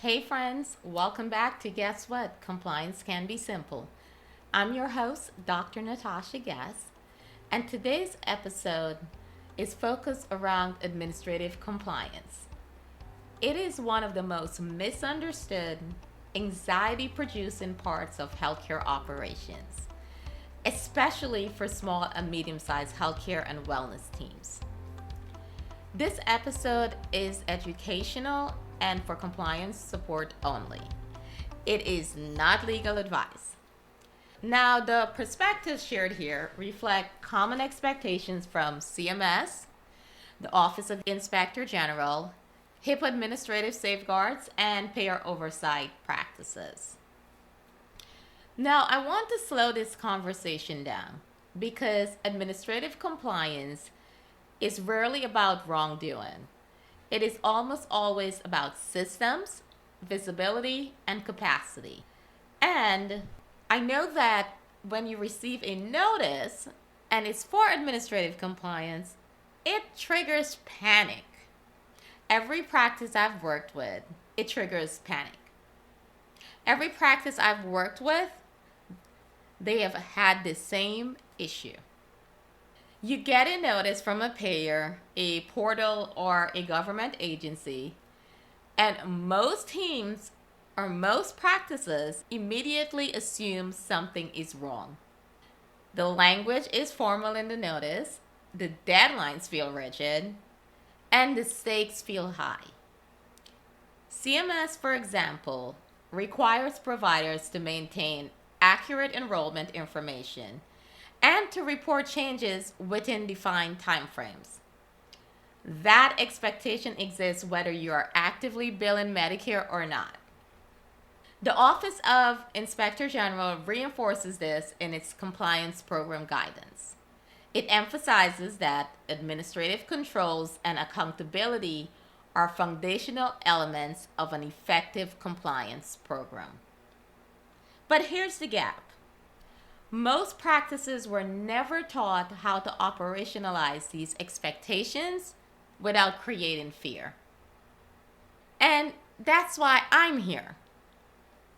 Hey friends, welcome back to Guess What? Compliance Can Be Simple. I'm your host, Dr. Natasha Guess, and today's episode is focused around administrative compliance. It is one of the most misunderstood, anxiety producing parts of healthcare operations, especially for small and medium sized healthcare and wellness teams. This episode is educational and for compliance support only. It is not legal advice. Now, the perspectives shared here reflect common expectations from CMS, the Office of Inspector General, HIPAA administrative safeguards, and payer oversight practices. Now, I want to slow this conversation down because administrative compliance is rarely about wrongdoing. It is almost always about systems, visibility, and capacity. And I know that when you receive a notice and it's for administrative compliance, it triggers panic. Every practice I've worked with, it triggers panic. Every practice I've worked with, they have had the same issue. You get a notice from a payer, a portal, or a government agency, and most teams or most practices immediately assume something is wrong. The language is formal in the notice, the deadlines feel rigid, and the stakes feel high. CMS, for example, requires providers to maintain accurate enrollment information and to report changes within defined timeframes. That expectation exists whether you are actively billing Medicare or not. The Office of Inspector General reinforces this in its compliance program guidance. It emphasizes that administrative controls and accountability are foundational elements of an effective compliance program. But here's the gap. Most practices were never taught how to operationalize these expectations without creating fear. And that's why I'm here.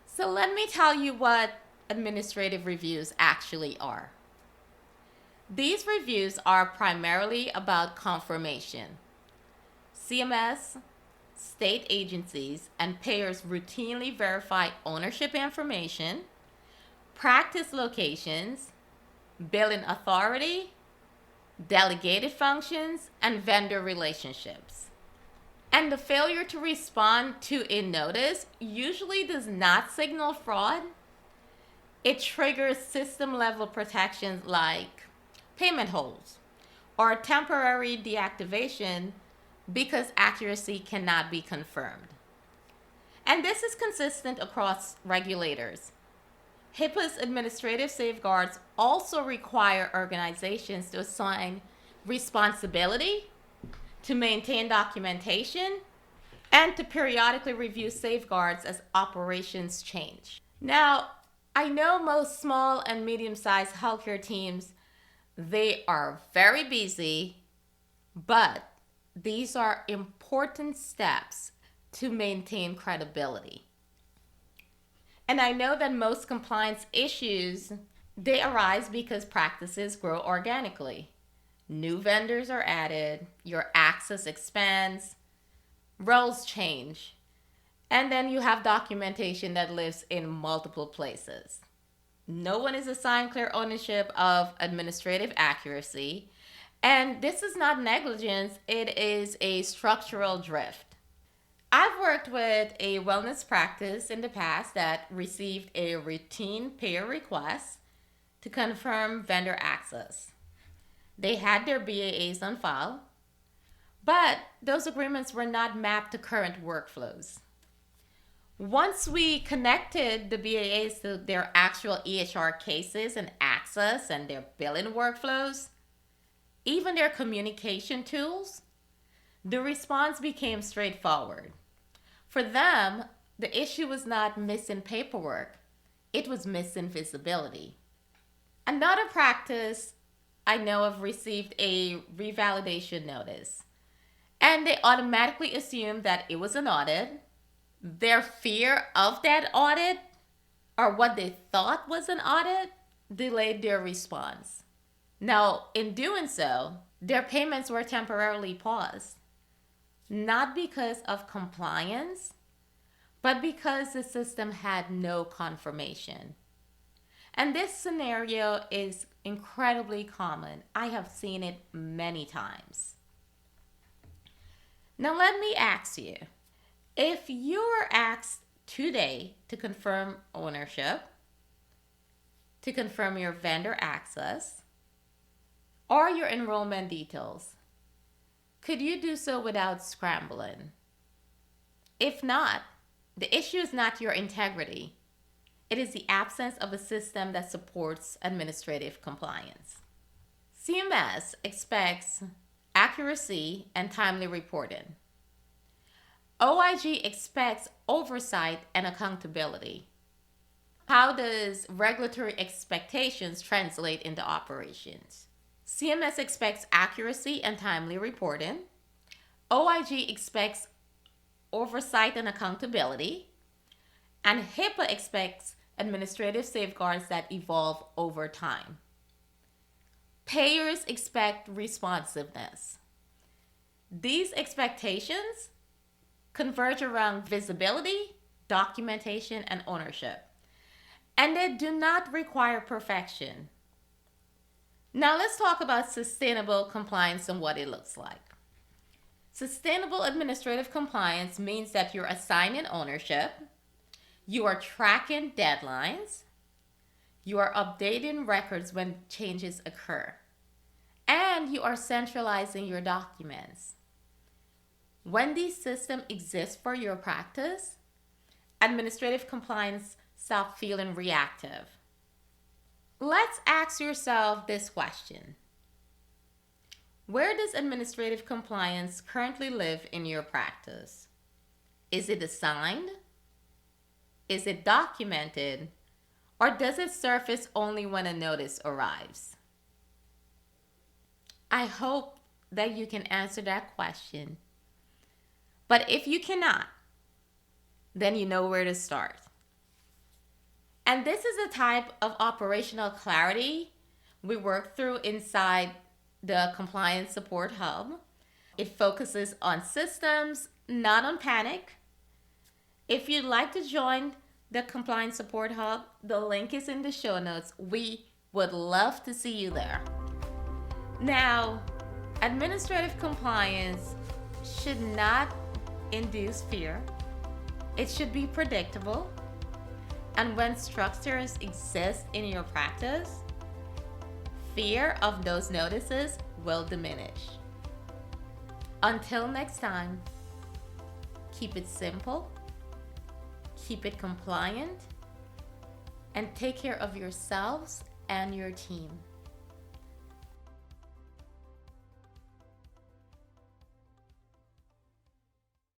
So let me tell you what administrative reviews actually are. These reviews are primarily about confirmation. CMS, state agencies, and payers routinely verify ownership information, practice locations, billing authority, delegated functions, and vendor relationships. And the failure to respond to a notice usually does not signal fraud. It triggers system-level protections like payment holds or temporary deactivation because accuracy cannot be confirmed. And this is consistent across regulators. HIPAA's administrative safeguards also require organizations to assign responsibility, to maintain documentation, and to periodically review safeguards as operations change. Now, I know most small and medium-sized healthcare teams, they are very busy, but these are important steps to maintain credibility. And I know that most compliance issues, they arise because practices grow organically. New vendors are added, your access expands, roles change, and then you have documentation that lives in multiple places. No one is assigned clear ownership of administrative accuracy, and this is not negligence, it is a structural drift. I've worked with a wellness practice in the past that received a routine payer request to confirm vendor access. They had their BAAs on file, but those agreements were not mapped to current workflows. Once we connected the BAAs to their actual EHR cases and access and their billing workflows, even their communication tools, the response became straightforward. For them, the issue was not missing paperwork, it was missing visibility. Another practice I know of received a revalidation notice, and they automatically assumed that it was an audit, Their fear of that audit or what they thought was an audit delayed their response. Now, in doing so, their payments were temporarily paused, not because of compliance, but because the system had no confirmation. And this scenario is incredibly common. I have seen it many times. Now, let me ask you, if you were asked today to confirm ownership, to confirm your vendor access, or your enrollment details, could you do so without scrambling? If not, the issue is not your integrity. It is the absence of a system that supports administrative compliance. CMS expects accuracy and timely reporting. OIG expects oversight and accountability. How does regulatory expectations translate into operations? CMS expects accuracy and timely reporting. OIG expects oversight and accountability. And HIPAA expects administrative safeguards that evolve over time. Payers expect responsiveness. These expectations converge around visibility, documentation, and ownership. And they do not require perfection. Now let's talk about sustainable compliance and what it looks like. Sustainable administrative compliance means that you're assigning ownership, you are tracking deadlines, you are updating records when changes occur, and you are centralizing your documents. When these systems exist for your practice, administrative compliance stops feeling reactive. Let's ask yourself this question. Where does administrative compliance currently live in your practice? Is it assigned? Is it documented? Or does it surface only when a notice arrives? I hope that you can answer that question. But if you cannot, then you know where to start. And this is the type of operational clarity we work through inside the Compliance Support Hub. It focuses on systems, not on panic. If you'd like to join the Compliance Support Hub, the link is in the show notes. We would love to see you there. Now, administrative compliance should not induce fear. It should be predictable. And when structures exist in your practice, fear of those notices will diminish. Until next time, keep it simple, keep it compliant, and take care of yourselves and your team.